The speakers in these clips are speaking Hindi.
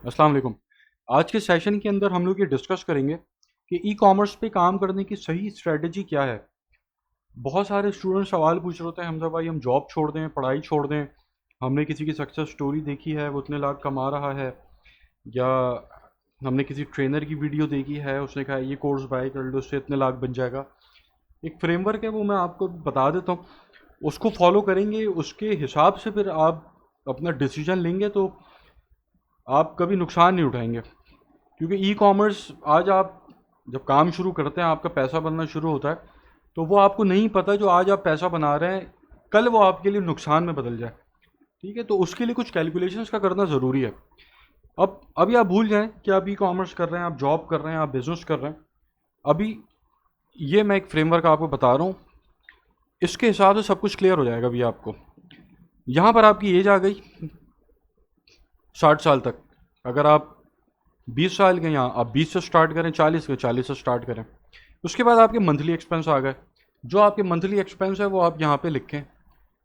अस्सलाम वालेकुम। आज के सेशन के अंदर हम लोग ये डिस्कस करेंगे कि ई कॉमर्स पे काम करने की सही स्ट्रेटजी क्या है। बहुत सारे स्टूडेंट सवाल पूछ रहे होते हैं, हमजा भाई हम जॉब छोड़ दें, पढ़ाई छोड़ दें, हमने किसी की सक्सेस स्टोरी देखी है, वो इतने लाख कमा रहा है, या हमने किसी ट्रेनर की वीडियो देखी है, उसने कहा ये कोर्स बाय कर लो, उससे इतने लाख बन जाएगा। एक फ्रेमवर्क है, वो मैं आपको बता देता हूँ। उसको फॉलो करेंगे, उसके हिसाब से फिर आप अपना डिसीजन लेंगे तो आप कभी नुकसान नहीं उठाएंगे। क्योंकि ई कॉमर्स आज आप जब काम शुरू करते हैं, आपका पैसा बनना शुरू होता है, तो वो आपको नहीं पता जो आज आप पैसा बना रहे हैं कल वो आपके लिए नुकसान में बदल जाए। ठीक है, तो उसके लिए कुछ कैलकुलेशंस का करना ज़रूरी है। अब अभी आप भूल जाएं कि आप ई कॉमर्स कर रहे हैं, आप जॉब कर रहे हैं, आप बिजनेस कर रहे हैं। अभी ये मैं एक फ्रेमवर्क आपको बता रहा हूँ, इसके हिसाब से सब कुछ क्लियर हो जाएगा। अभी आपको यहाँ पर आपकी एज आ गई 60 साल तक। अगर आप 20 साल के, यहाँ आप 20 से स्टार्ट करें, 40 के 40 से स्टार्ट करें। उसके बाद आपके मंथली एक्सपेंस आ गए। जो आपके मंथली एक्सपेंस है वो आप यहाँ पे लिखें।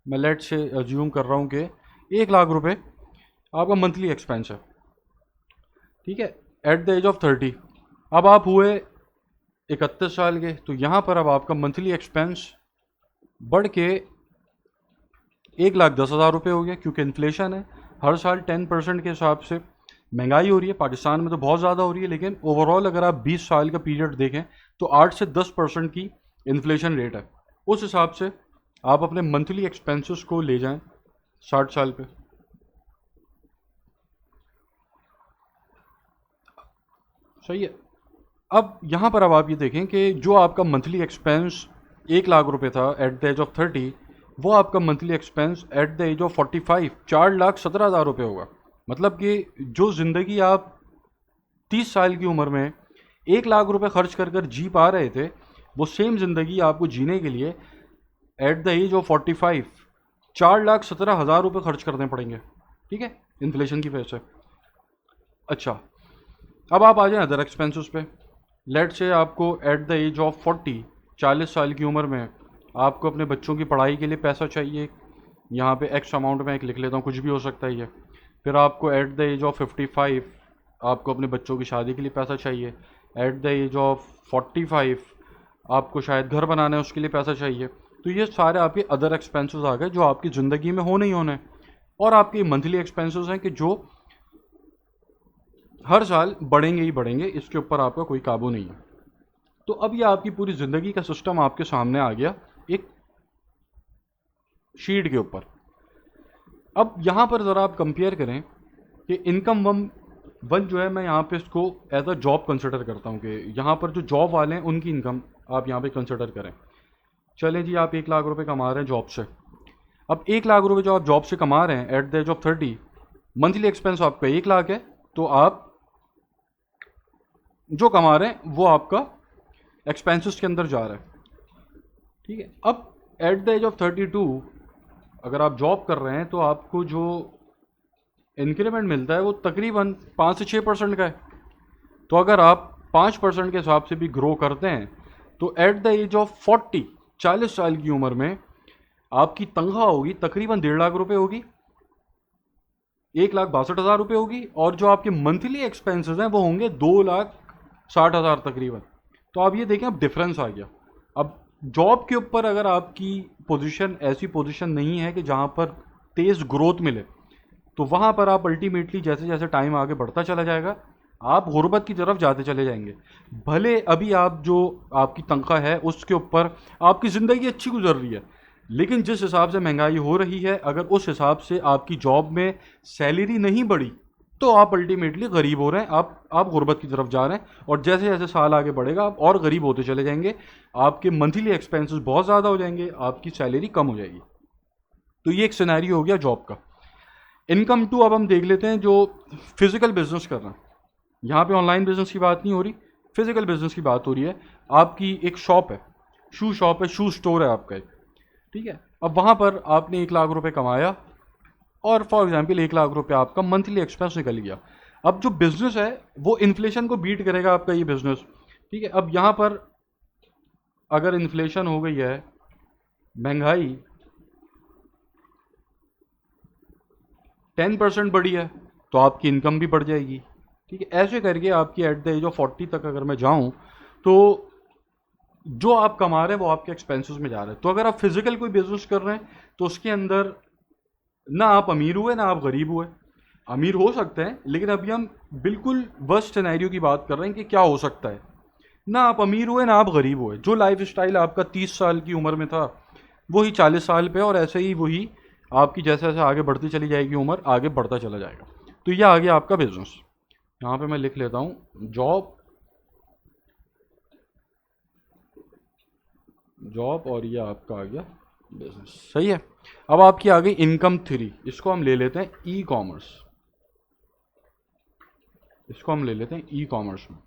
मैं लेट से अज्यूम कर रहा हूँ कि 1 लाख रुपए आपका मंथली एक्सपेंस है। ठीक है, एट द एज ऑफ 30। अब आप हुए 31 साल के, तो यहाँ पर अब आपका मंथली एक्सपेंस बढ़ के 1,10,000 रुपये हो गया, क्योंकि इन्फ्लेशन है। हर साल 10% के हिसाब से महंगाई हो रही है। पाकिस्तान में तो बहुत ज़्यादा हो रही है, लेकिन ओवरऑल अगर आप 20 साल का पीरियड देखें तो 8 से 10% की इन्फ्लेशन रेट है। उस हिसाब से आप अपने मंथली एक्सपेंसेस को ले जाएं 60 साल पे। सही है। अब यहाँ पर अब आप ये देखें कि जो आपका मंथली एक्सपेंस 1 लाख रुपए था एट द एज ऑफ 30, वो आपका monthly expense at the age of 45 4,17,000 रुपये होगा। मतलब कि जो ज़िंदगी आप 30 साल की उम्र में 1 लाख रुपए खर्च कर कर जी पा रहे थे, वो सेम ज़िंदगी आपको जीने के लिए एट द एज ऑफ 45 4,17,000 रुपये खर्च करने पड़ेंगे। ठीक है, इन्फ्लेशन की वजह से। अच्छा, अब आप आ जाएं अदर एक्सपेंसेस पे। लेट से आपको एट द एज ऑफ 40 साल की उम्र में आपको अपने बच्चों की पढ़ाई के लिए पैसा चाहिए। यहाँ पे एक्स अमाउंट में एक लिख लेता हूँ, कुछ भी हो सकता है ये। फिर आपको एट द एज ऑफ 55 आपको अपने बच्चों की शादी के लिए पैसा चाहिए। एट द एज ऑफ 45 आपको शायद घर बनाना है, उसके लिए पैसा चाहिए। तो ये सारे आपके अदर एक्सपेंसेस आ गए जो आपकी ज़िंदगी में होने ही होने। और आपके मंथली एक्सपेंसेस हैं कि जो हर साल बढ़ेंगे ही बढ़ेंगे, इसके ऊपर आपका कोई काबू नहीं है। तो अब ये आपकी पूरी ज़िंदगी का सिस्टम आपके सामने आ गया एक शीट के ऊपर। अब यहाँ पर ज़रा आप कंपेयर करें कि इनकम वन जो है, मैं यहाँ पे इसको एज अ जॉब कंसिडर करता हूँ कि यहाँ पर जो जॉब वाले हैं उनकी इनकम आप यहाँ पे कंसिडर करें। चलें जी, आप 1 लाख रुपए कमा रहे हैं जॉब से। अब 1 लाख रुपए जो आप जॉब से कमा रहे हैं at the age of 30, monthly expense आपका 1 लाख है, तो आप जो कमा रहे हैं वो आपका एक्सपेंसेस के अंदर जा रहा है। ठीक है, अब एट द एज ऑफ 32 अगर आप जॉब कर रहे हैं तो आपको जो इंक्रीमेंट मिलता है वो तकरीबन 5 से 6% का है। तो अगर आप 5% के हिसाब से भी ग्रो करते हैं तो एट द एज ऑफ 40 साल की उम्र में आपकी तनख्वाह होगी तकरीबन 1.5 लाख रुपए होगी, 1,62,000 रुपये होगी। और जो आपके मंथली एक्सपेंसेस हैं वो होंगे 2,60,000 तकरीबन। तो आप ये देखें, अब डिफरेंस आ गया। अब जॉब के ऊपर अगर आपकी पोजीशन ऐसी पोजीशन नहीं है कि जहाँ पर तेज़ ग्रोथ मिले, तो वहाँ पर आप अल्टीमेटली जैसे जैसे टाइम आगे बढ़ता चला जाएगा आप गुर्बत की तरफ जाते चले जाएंगे। भले अभी आप जो आपकी तनख्वाह है उसके ऊपर आपकी ज़िंदगी अच्छी गुजर रही है, लेकिन जिस हिसाब से महंगाई हो रही है, अगर उस हिसाब से आपकी जॉब में सैलरी नहीं बढ़ी तो आप अल्टीमेटली गरीब हो रहे हैं, आप गुर्बत की तरफ जा रहे हैं। और जैसे जैसे साल आगे बढ़ेगा आप और गरीब होते चले जाएंगे, आपके मंथली एक्सपेंसेस बहुत ज़्यादा हो जाएंगे, आपकी सैलरी कम हो जाएगी। तो ये एक सिनेरियो हो गया जॉब का। इनकम टू अब हम देख लेते हैं जो फिजिकल बिजनेस कर रहे हैं। यहाँ पे ऑनलाइन बिजनेस की बात नहीं हो रही, फिजिकल बिजनेस की बात हो रही है। आपकी एक शॉप है, शू शॉप है, शू स्टोर है आपका एक। ठीक है, अब वहाँ पर आपने 1 लाख रुपए कमाया और फॉर एग्जांपल 1 लाख रुपए आपका मंथली एक्सपेंस निकल गया। अब जो बिजनेस है वो इन्फ्लेशन को बीट करेगा आपका ये बिजनेस। ठीक है, अब यहाँ पर अगर इन्फ्लेशन हो गई है, महंगाई 10% बढ़ी है, तो आपकी इनकम भी बढ़ जाएगी। ठीक है, ऐसे करके आपकी एट द एज ऑफ 40 तक अगर मैं जाऊँ तो जो आप कमा रहे हैं वो आपके एक्सपेंसेस में जा रहे हैं। तो अगर आप फिजिकल कोई बिजनेस कर रहे हैं तो उसके अंदर ना आप अमीर हुए ना आप गरीब हुए। अमीर हो सकते हैं, लेकिन अभी हम बिल्कुल वर्स्ट सिनेरियो की बात कर रहे हैं कि क्या हो सकता है। ना आप अमीर हुए ना आप गरीब हुए। जो लाइफ स्टाइल आपका 30 साल की उम्र में था वही 40 साल पे, और ऐसे ही वही आपकी जैसे जैसे आगे बढ़ती चली जाएगी उम्र, आगे बढ़ता चला जाएगा। तो ये आ गया आपका बिजनेस। यहाँ पे मैं लिख लेता हूँ जॉब, जॉब, और ये आपका आ गया बिजनेस। सही है। अब आपकी आ गई इनकम थ्री, इसको हम ले लेते हैं ई कॉमर्स। इसको हम ले लेते हैं ई कॉमर्स में।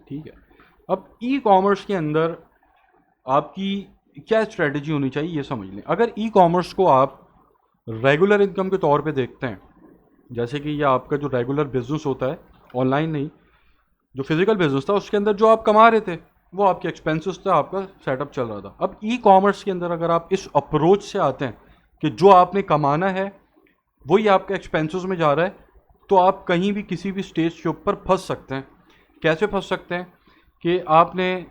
ठीक है, अब ई कॉमर्स के अंदर आपकी क्या स्ट्रेटजी होनी चाहिए ये समझ लें। अगर ई कॉमर्स को आप रेगुलर इनकम के तौर पे देखते हैं, जैसे कि ये आपका जो रेगुलर बिजनेस होता है, ऑनलाइन नहीं, जो फिजिकल बिजनेस था उसके अंदर जो आप कमा रहे थे वो आपके एक्सपेंसेस था, आपका सेटअप चल रहा था। अब ई कॉमर्स के अंदर अगर आप इस अप्रोच से आते हैं कि जो आपने कमाना है वही आपके एक्सपेंसेस में जा रहा है, तो आप कहीं भी किसी भी स्टेज के ऊपर फंस सकते हैं। कैसे फंस सकते हैं कि आपने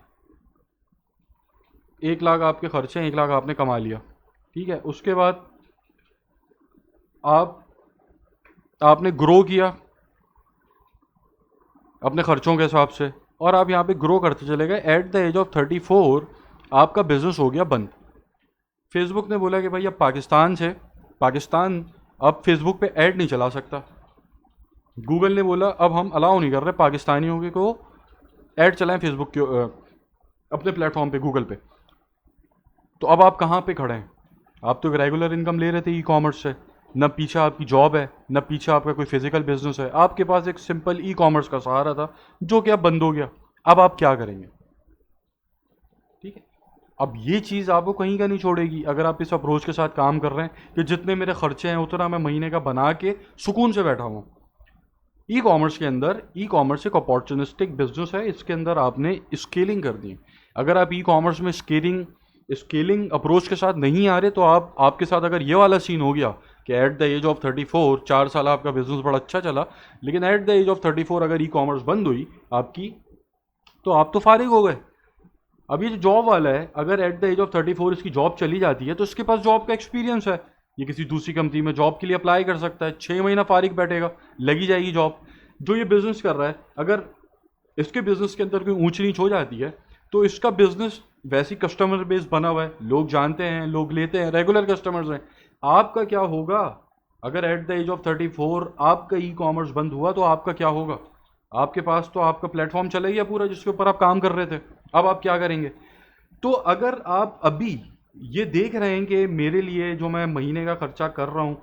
1 लाख आपके खर्चे हैं, 1 लाख आपने कमा लिया, ठीक है, उसके बाद आपने ग्रो किया अपने खर्चों के हिसाब से, और आप यहाँ पे ग्रो करते चले गए। एट द एज ऑफ 34 आपका बिजनेस हो गया बंद। फेसबुक ने बोला कि भाई अब पाकिस्तान अब फेसबुक पे ऐड नहीं चला सकता। गूगल ने बोला अब हम अलाउ नहीं कर रहे पाकिस्तानियों के को ऐड चलाएं फेसबुक के अपने प्लेटफॉर्म पे, गूगल पे। तो अब आप कहाँ पे खड़े हैं? आप तो रेगुलर इनकम ले रहे थे ई कॉमर्स से, न पीछे आपकी जॉब है न पीछे आपका कोई फिजिकल बिजनेस है, आपके पास एक सिंपल ई कॉमर्स का सहारा था जो कि अब बंद हो गया। अब आप क्या करेंगे? ठीक है, अब ये चीज़ आपको कहीं का नहीं छोड़ेगी अगर आप इस अप्रोच के साथ काम कर रहे हैं कि जितने मेरे खर्चे हैं उतना मैं महीने का बना के सुकून से बैठा हूँ। ई कॉमर्स के अंदर, ई कॉमर्स एक अपॉर्चुनिस्टिक बिजनेस है, इसके अंदर आपने स्केलिंग कर दी। अगर आप ई कॉमर्स में स्केलिंग अप्रोच के साथ नहीं आ रहे तो आपके साथ अगर ये वाला सीन हो गया कि एट द एज ऑफ 34 4 साल आपका बिजनेस बड़ा अच्छा चला, लेकिन एट द एज ऑफ 34 अगर ई कॉमर्स बंद हुई आपकी, तो आप तो फारिग हो गए। अब ये जो जॉब वाला है, अगर एट द एज ऑफ 34 इसकी जॉब चली जाती है तो इसके पास जॉब का एक्सपीरियंस है, ये किसी दूसरी कंपनी में जॉब के लिए अप्लाई कर सकता है, 6 महीना फारिग बैठेगा, लगी जाएगी जॉब। जो ये बिजनेस कर रहा है, अगर इसके बिजनेस के अंदर कोई ऊंच नीच हो जाती है तो इसका बिजनेस वैसी कस्टमर बेस बना हुआ है, लोग जानते हैं, लोग लेते हैं, रेगुलर कस्टमर्स हैं। आपका क्या होगा अगर एट द एज ऑफ 34 आपका ई कॉमर्स बंद हुआ? तो आपका क्या होगा? आपके पास तो आपका प्लेटफॉर्म चला गया पूरा जिसके ऊपर आप काम कर रहे थे। अब आप क्या करेंगे? तो अगर आप अभी ये देख रहे हैं कि मेरे लिए जो मैं महीने का खर्चा कर रहा हूँ,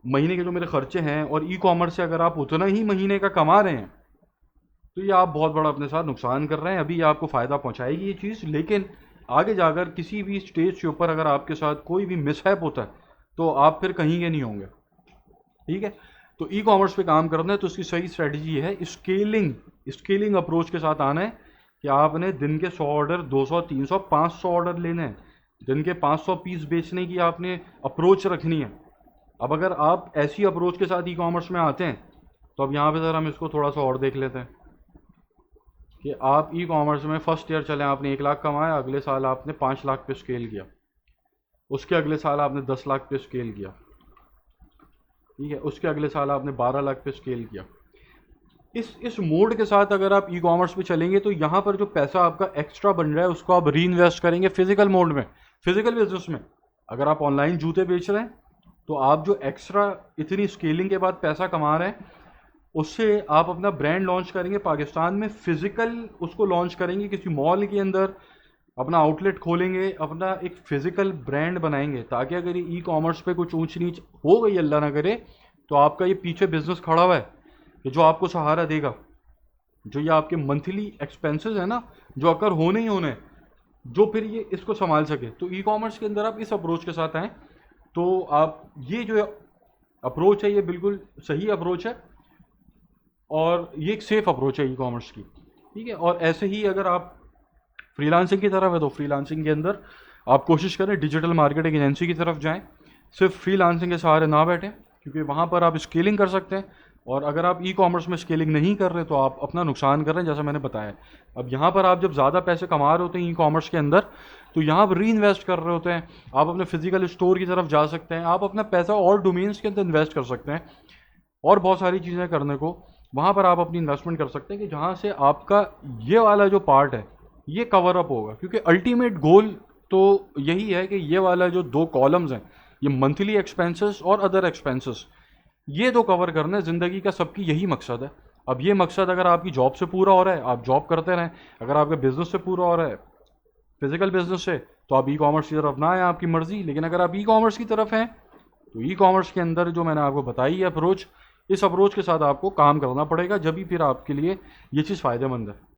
महीने के जो मेरे खर्चे हैं, और ई कॉमर्स से अगर आप उतना ही महीने का कमा रहे हैं, तो ये आप बहुत बड़ा अपने साथ नुकसान कर रहे हैं। अभी ये आपको फ़ायदा पहुंचाएगी ये चीज़, लेकिन आगे जाकर किसी भी स्टेज के ऊपर अगर आपके साथ कोई भी मिसहैप होता है तो आप फिर कहीं के नहीं होंगे। ठीक है, तो ई कॉमर्स पे काम करना है तो उसकी सही स्ट्रेटजी है स्केलिंग अप्रोच के साथ आना है कि आपने दिन के 100 ऑर्डर, 200, 300, 500 ऑर्डर लेने हैं, दिन के 500 पीस बेचने की आपने अप्रोच रखनी है। अब अगर आप ऐसी अप्रोच के साथ ई कॉमर्स में आते हैं तो अब यहाँ पे सर हम इसको थोड़ा सा और देख लेते हैं कि आप ई कॉमर्स में फर्स्ट ईयर चले, आपने 1 लाख कमाया, अगले साल आपने 5 लाख पे स्केल किया, उसके अगले साल आपने 10 लाख पे स्केल किया, ठीक है, उसके अगले साल आपने 12 लाख पे स्केल किया। इस मोड के साथ अगर आप ई कॉमर्स पे चलेंगे तो यहाँ पर जो पैसा आपका एक्स्ट्रा बन रहा है उसको आप री इन्वेस्ट करेंगे फिजिकल मोड में, फिजिकल बिजनेस में। अगर आप ऑनलाइन जूते बेच रहे हैं तो आप जो एक्स्ट्रा इतनी स्केलिंग के बाद पैसा कमा रहे हैं उससे आप अपना ब्रांड लॉन्च करेंगे पाकिस्तान में, फिजिकल उसको लॉन्च करेंगे किसी मॉल के अंदर, अपना आउटलेट खोलेंगे, अपना एक फिजिकल ब्रांड बनाएंगे, ताकि अगर ये ई कॉमर्स पे कुछ ऊंच नीच हो गई अल्लाह ना करे तो आपका ये पीछे बिजनेस खड़ा हुआ है कि जो आपको सहारा देगा, जो ये आपके मंथली एक्सपेंसेस है ना जो अगर होने ही होने, जो फिर ये इसको संभाल सके। तो ई कॉमर्स के अंदर आप इस अप्रोच के साथ आएँ तो आप ये जो अप्रोच है ये बिल्कुल सही अप्रोच है और ये एक सेफ अप्रोच है ई कॉमर्स की। ठीक है, और ऐसे ही अगर आप फ्रीलांसिंग की तरफ है तो फ्रीलांसिंग के अंदर आप कोशिश करें डिजिटल मार्केटिंग एजेंसी की तरफ जाएं, सिर्फ फ्रीलांसिंग के सहारे ना बैठें, क्योंकि वहाँ पर आप स्केलिंग कर सकते हैं, और अगर आप ई कॉमर्स में स्केलिंग नहीं कर रहे तो आप अपना नुकसान कर रहे हैं, जैसा मैंने बताया। अब यहाँ पर आप जब ज़्यादा पैसे कमा रहे होते हैं ई कॉमर्स के अंदर, तो यहाँ पर री इन्वेस्ट कर रहे होते हैं, आप अपने फिजिकल स्टोर की तरफ जा सकते हैं, आप अपना पैसा और डोमेन्स के अंदर इन्वेस्ट कर सकते हैं, और बहुत सारी चीज़ें करने को वहाँ पर आप अपनी इन्वेस्टमेंट कर सकते हैं कि जहाँ से आपका ये वाला जो पार्ट है ये कवर अप होगा। क्योंकि अल्टीमेट गोल तो यही है कि ये वाला जो 2 कॉलम्स हैं, ये मंथली एक्सपेंसेस और अदर एक्सपेंसेस, ये 2 कवर करना है ज़िंदगी का, सबकी यही मकसद है। अब ये मकसद अगर आपकी जॉब से पूरा हो रहा है, आप जॉब करते रहें, अगर आपके बिजनेस से पूरा हो रहा है, फिजिकल बिजनेस से, तो आप ई कॉमर्स की तरफ ना आए, आपकी मर्जी। लेकिन अगर आप ई कॉमर्स की तरफ हैं तो ई कॉमर्स के अंदर जो मैंने आपको बताई है अप्रोच, इस अप्रोच के साथ आपको काम करना पड़ेगा, जब भी फिर आपके लिए ये चीज़ फ़ायदेमंद है।